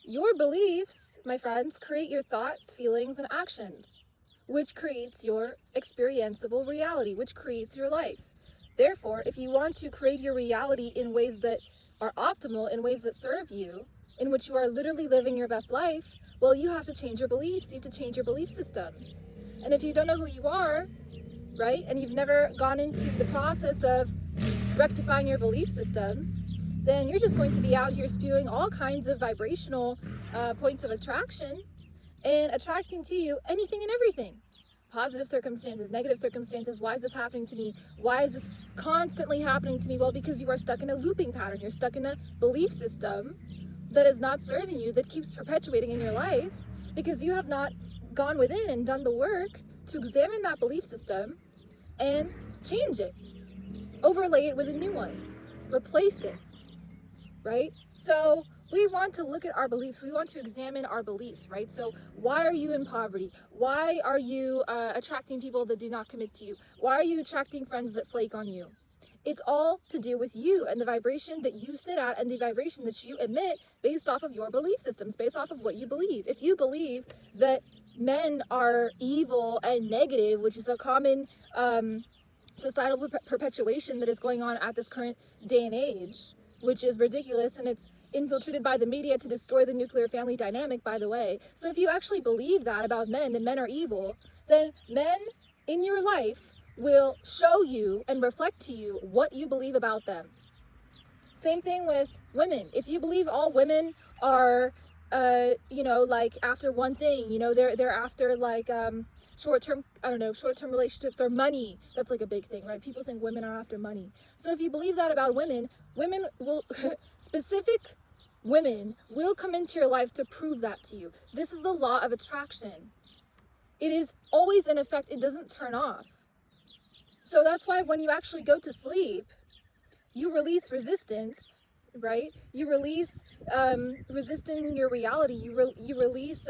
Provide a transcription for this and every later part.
Your beliefs, my friends, create your thoughts, feelings, and actions, which creates your experienceable reality, which creates your life. Therefore, if you want to create your reality in ways that are optimal, in ways that serve you, in which you are literally living your best life, well, you have to change your beliefs. You have to change your belief systems. And if you don't know who you are, right, and you've never gone into the process of rectifying your belief systems, then you're just going to be out here spewing all kinds of vibrational points of attraction and attracting to you anything and everything. Positive circumstances, negative circumstances. Why is this happening to me? Why is this constantly happening to me? Well, because you are stuck in a looping pattern. You're stuck in a belief system that is not serving you, that keeps perpetuating in your life, because you have not gone within and done the work to examine that belief system and change it. Overlay it with a new one. Replace it. Right? So we want to look at our beliefs. We want to examine our beliefs, right? So why are you in poverty? Why are you attracting people that do not commit to you? Why are you attracting friends that flake on you? It's all to do with you and the vibration that you sit at and the vibration that you emit based off of your belief systems, based off of what you believe. If you believe that men are evil and negative, which is a common societal perpetuation that is going on at this current day and age, which is ridiculous, and it's infiltrated by the media to destroy the nuclear family dynamic, by the way. So if you actually believe that about men, that men are evil, then men in your life will show you and reflect to you what you believe about them. Same thing with women. If you believe all women are, like after one thing, they're after like short-term relationships or money. That's like a big thing, right? People think women are after money. So if you believe that about women, women will, specific women will come into your life to prove that to you. This is the law of attraction. It is always in effect. It doesn't turn off. So that's why when you actually go to sleep, you release resistance, right? You release resisting your reality. You release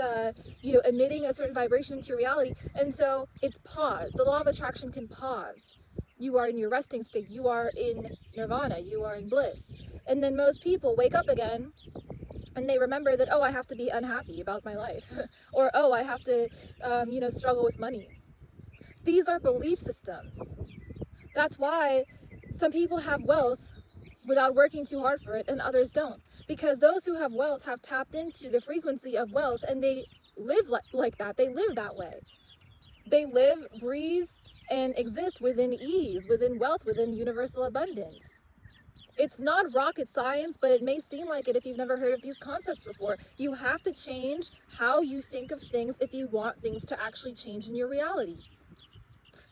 emitting a certain vibration into your reality, and so it's pause. The law of attraction can pause. You are in your resting state. You are in nirvana. You are in bliss. And then most people wake up again and they remember that, oh, I have to be unhappy about my life, or oh, I have to struggle with money. These are belief systems. That's why some people have wealth without working too hard for it and others don't. Because those who have wealth have tapped into the frequency of wealth and they live like that. They live that way. They live, breathe, and exist within ease, within wealth, within universal abundance. It's not rocket science, but it may seem like it if you've never heard of these concepts before. You have to change how you think of things if you want things to actually change in your reality.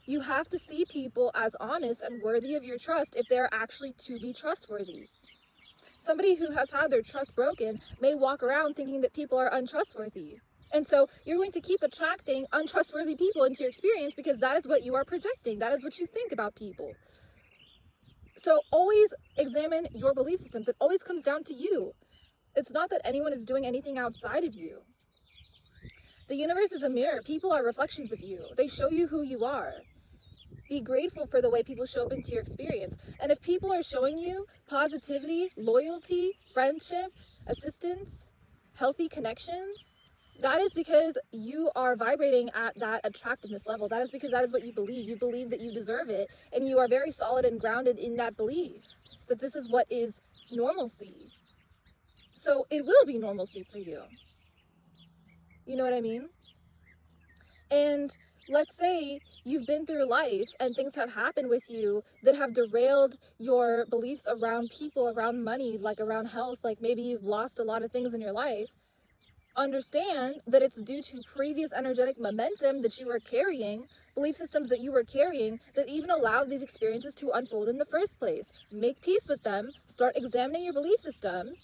You have to see people as honest and worthy of your trust if they're actually to be trustworthy. Somebody who has had their trust broken may walk around thinking that people are untrustworthy. And so you're going to keep attracting untrustworthy people into your experience because that is what you are projecting. That is what you think about people. So always examine your belief systems. It always comes down to you. It's not that anyone is doing anything outside of you. The universe is a mirror. People are reflections of you. They show you who you are. Be grateful for the way people show up into your experience. And if people are showing you positivity, loyalty, friendship, assistance, healthy connections, that is because you are vibrating at that attractiveness level. That is because that is what you believe. You believe that you deserve it, and you are very solid and grounded in that belief, that this is what is normalcy. So it will be normalcy for you. You know what I mean? And let's say you've been through life and things have happened with you that have derailed your beliefs around people, around money, like around health, like maybe you've lost a lot of things in your life. Understand that it's due to previous energetic momentum that you were carrying, belief systems that you were carrying that even allowed these experiences to unfold in the first place. Make peace with them. Start examining your belief systems,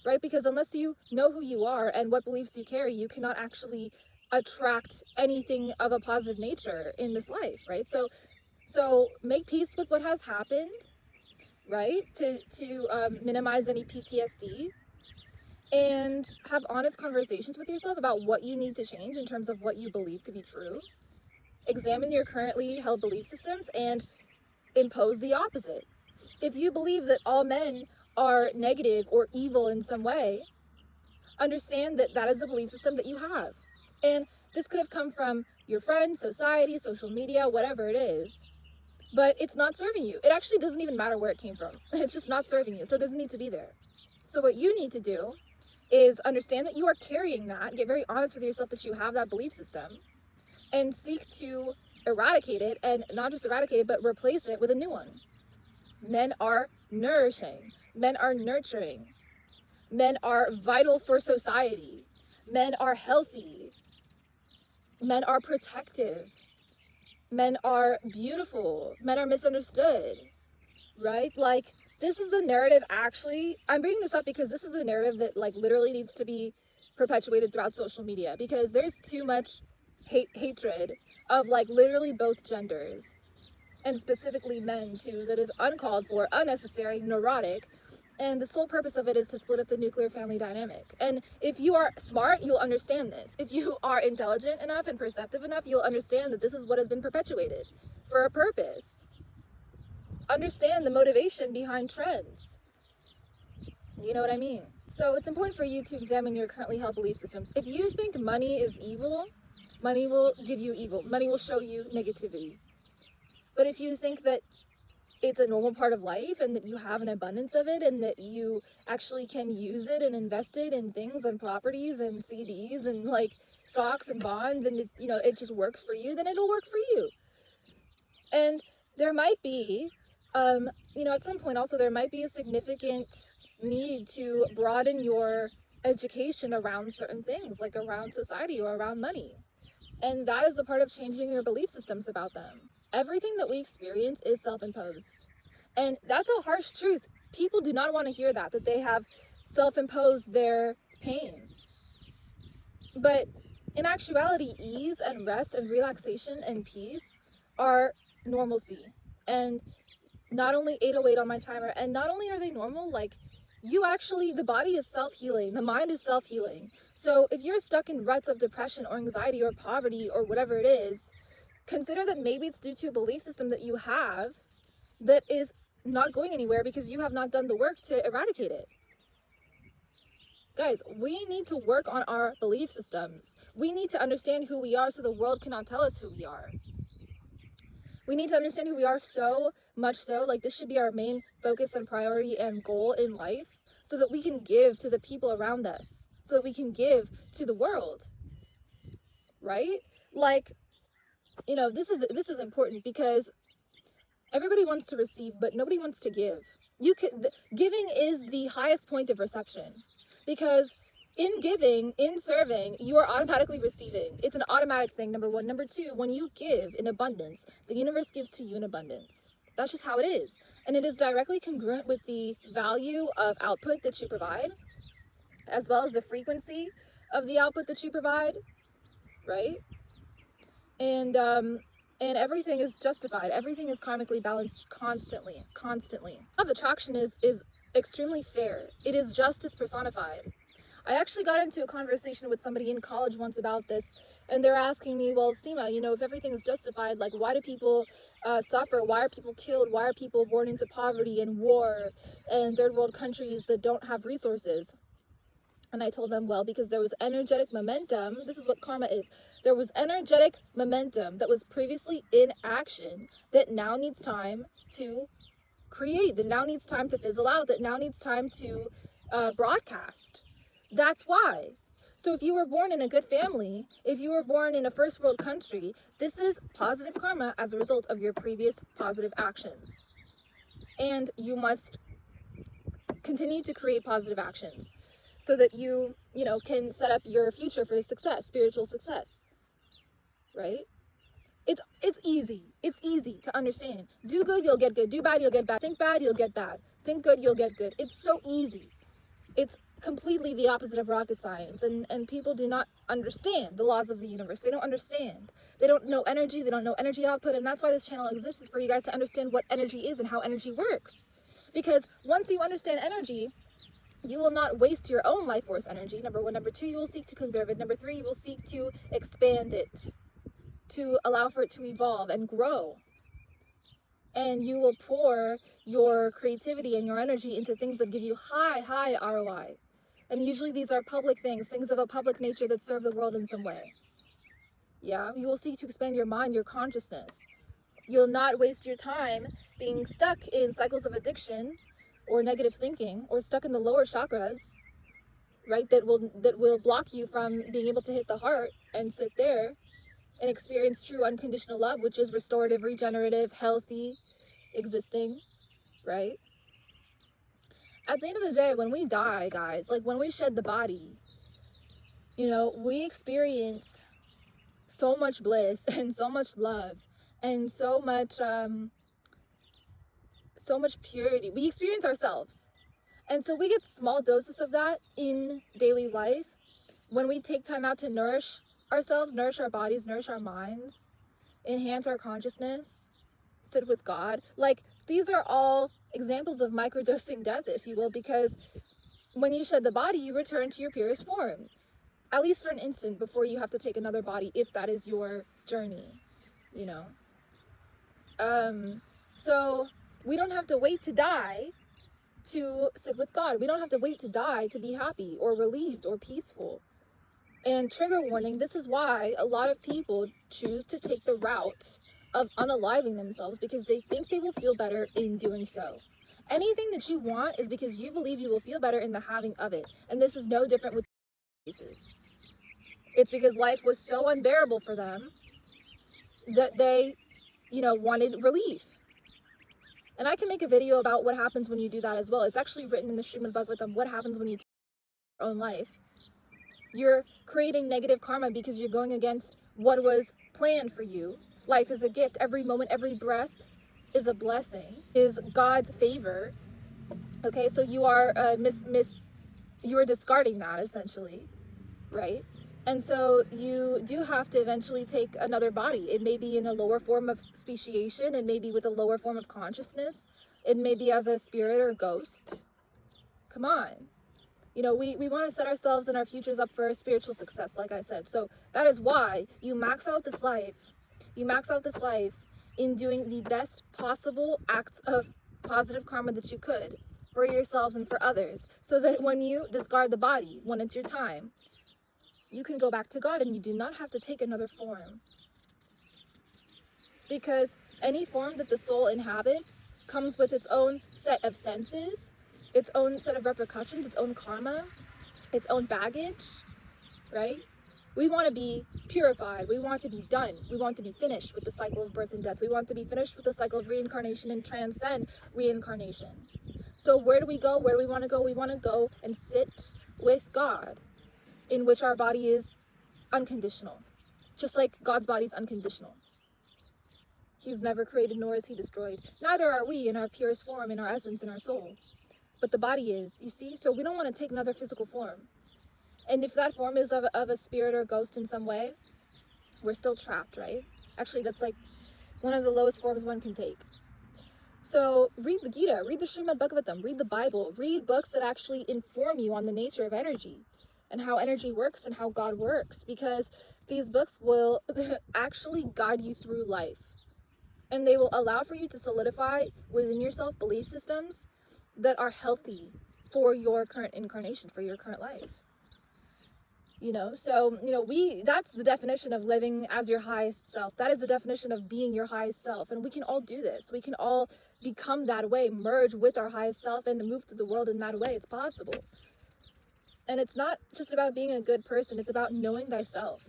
right? Because unless you know who you are and what beliefs you carry, you cannot actually attract anything of a positive nature in this life, right? So make peace with what has happened, right? To minimize any PTSD, and have honest conversations with yourself about what you need to change in terms of what you believe to be true. Examine your currently held belief systems and impose the opposite. If you believe that all men are negative or evil in some way, Understand that that is a belief system that you have. And this could have come from your friends, society, social media, whatever it is. But it's not serving you. It actually doesn't even matter where it came from. It's just not serving you. So it doesn't need to be there. So what you need to do is understand that you are carrying that. Get very honest with yourself that you have that belief system. And seek to eradicate it. And not just eradicate it, but replace it with a new one. Men are nourishing. Men are nurturing. Men are vital for society. Men are healthy. Men are protective. Men are beautiful. Men are misunderstood, right? Like, this is the narrative. Actually, I'm bringing this up because this is the narrative that like literally needs to be perpetuated throughout social media, because there's too much hatred of like literally both genders, and specifically men too, that is uncalled for, unnecessary, neurotic. And the sole purpose of it is to split up the nuclear family dynamic. And if you are smart, you'll understand this. If you are intelligent enough and perceptive enough, you'll understand that this is what has been perpetuated for a purpose. Understand the motivation behind trends. You know what I mean? So it's important for you to examine your currently held belief systems. If you think money is evil, money will give you evil. Money will show you negativity. But if you think that it's a normal part of life and that you have an abundance of it and that you actually can use it and invest it in things and properties and CDs and like stocks and bonds, and it, you know, it just works for you, then it'll work for you. And there might be, you know, at some point also there might be a significant need to broaden your education around certain things, like around society or around money. And that is a part of changing your belief systems about them. Everything that we experience is self-imposed. And that's a harsh truth. People do not want to hear that they have self-imposed their pain. But in actuality, ease and rest and relaxation and peace are normalcy. And not only 808 on my timer, and not only are they normal, like you actually, the body is self-healing, the mind is self-healing. So if you're stuck in ruts of depression or anxiety or poverty or whatever it is, consider that maybe it's due to a belief system that you have that is not going anywhere because you have not done the work to eradicate it. Guys, we need to work on our belief systems. We need to understand who we are so the world cannot tell us who we are. We need to understand who we are so much so, like this should be our main focus and priority and goal in life, so that we can give to the people around us, so that we can give to the world, right? Like, you know, this is important because everybody wants to receive, but nobody wants to give. Giving is the highest point of reception, because in giving, in serving, you are automatically receiving. It's an automatic thing, number one. Number two, when you give in abundance, the universe gives to you in abundance. That's just how it is. And it is directly congruent with the value of output that you provide, as well as the frequency of the output that you provide, right? And everything is justified. Everything is karmically balanced constantly. Law of attraction is extremely fair. It is justice personified. I actually got into a conversation with somebody in college once about this, and they're asking me, well, Seema, you know, if everything is justified, like, why do people suffer? Why are people killed? Why are people born into poverty and war and third world countries that don't have resources? And I told them, well, because there was energetic momentum. This is what karma is. There was energetic momentum that was previously in action that now needs time to create, that now needs time to fizzle out, that now needs time to broadcast. That's why. So if you were born in a good family, if you were born in a first world country, this is positive karma as a result of your previous positive actions. And you must continue to create positive actions so that you know, can set up your future for success, spiritual success, right? It's easy. It's easy to understand. Do good, you'll get good. Do bad, you'll get bad. Think bad, you'll get bad. Think good, you'll get good. It's so easy. It's completely the opposite of rocket science, and people do not understand the laws of the universe. They don't understand. They don't know energy. They don't know energy output, and that's why this channel exists, is for you guys to understand what energy is and how energy works. Because once you understand energy, you will not waste your own life force energy, number one. Number two, you will seek to conserve it. Number three, you will seek to expand it, to allow for it to evolve and grow. And you will pour your creativity and your energy into things that give you high ROI, And usually these are public things of a public nature that serve the world in some way. Yeah, you will seek to expand your mind, your consciousness. You'll not waste your time being stuck in cycles of addiction or negative thinking, or stuck in the lower chakras, right? That will block you from being able to hit the heart and sit there and experience true unconditional love, which is restorative, regenerative, healthy, existing, right? At the end of the day, when we die, guys, like when we shed the body, you know, we experience so much bliss and so much love and so much purity. We experience ourselves. And so we get small doses of that in daily life when we take time out to nourish ourselves, nourish our bodies, nourish our minds, enhance our consciousness, sit with God. Like, these are all examples of microdosing death, if you will, because when you shed the body, you return to your purest form, at least for an instant, before you have to take another body, if that is your journey, you know. So we don't have to wait to die to sit with God. We don't have to wait to die to be happy or relieved or peaceful. And trigger warning, this is why a lot of people choose to take the route of unaliving themselves, because they think they will feel better in doing so. Anything that you want is because you believe you will feel better in the having of it. And this is no different with cases. It's because life was so unbearable for them that they, you know, wanted relief. And I can make a video about what happens when you do that as well. It's actually written in the Srimad Bhagavatam, what happens when you take your own life. You're creating negative karma because you're going against what was planned for you. Life is a gift. Every moment, every breath is a blessing, is God's favor. Okay, so you are you are discarding that, essentially, right? And so you do have to eventually take another body. It may be in a lower form of speciation. It may be with a lower form of consciousness. It may be as a spirit or ghost. Come on. You know, we want to set ourselves and our futures up for spiritual success, like I said. So that is why you max out this life. You max out this life in doing the best possible acts of positive karma that you could for yourselves and for others, so that when you discard the body, when it's your time, you can go back to God and you do not have to take another form. Because any form that the soul inhabits comes with its own set of senses, its own set of repercussions, its own karma, its own baggage, right? We want to be purified. We want to be done. We want to be finished with the cycle of birth and death. We want to be finished with the cycle of reincarnation and transcend reincarnation. So where do we go? Where do we want to go? We want to go and sit with God, in which our body is unconditional, just like God's body is unconditional. He's never created, nor is he destroyed. Neither are we in our purest form, in our essence, in our soul. But the body is, you see? So we don't want to take another physical form. And if that form is of a spirit or a ghost in some way, we're still trapped, right? Actually, that's like one of the lowest forms one can take. So read the Gita, read the Srimad Bhagavatam, read the Bible, read books that actually inform you on the nature of energy and how energy works and how God works, because these books will actually guide you through life. And they will allow for you to solidify within yourself belief systems that are healthy for your current incarnation, for your current life. You know, so, you know, that's the definition of living as your highest self. That is the definition of being your highest self. And we can all do this. We can all become that way, merge with our highest self and move through the world in that way. It's possible. And it's not just about being a good person. It's about knowing thyself.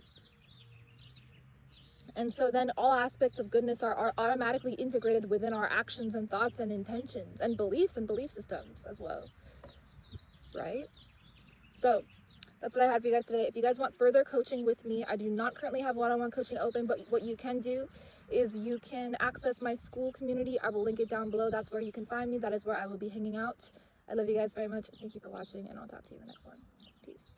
And so then all aspects of goodness are automatically integrated within our actions and thoughts and intentions and beliefs and belief systems as well. Right? So that's what I had for you guys today. If you guys want further coaching with me, I do not currently have one-on-one coaching open, but what you can do is you can access my school community. I will link it down below. That's where you can find me. That is where I will be hanging out. I love you guys very much. Thank you for watching, and I'll talk to you in the next one. Peace.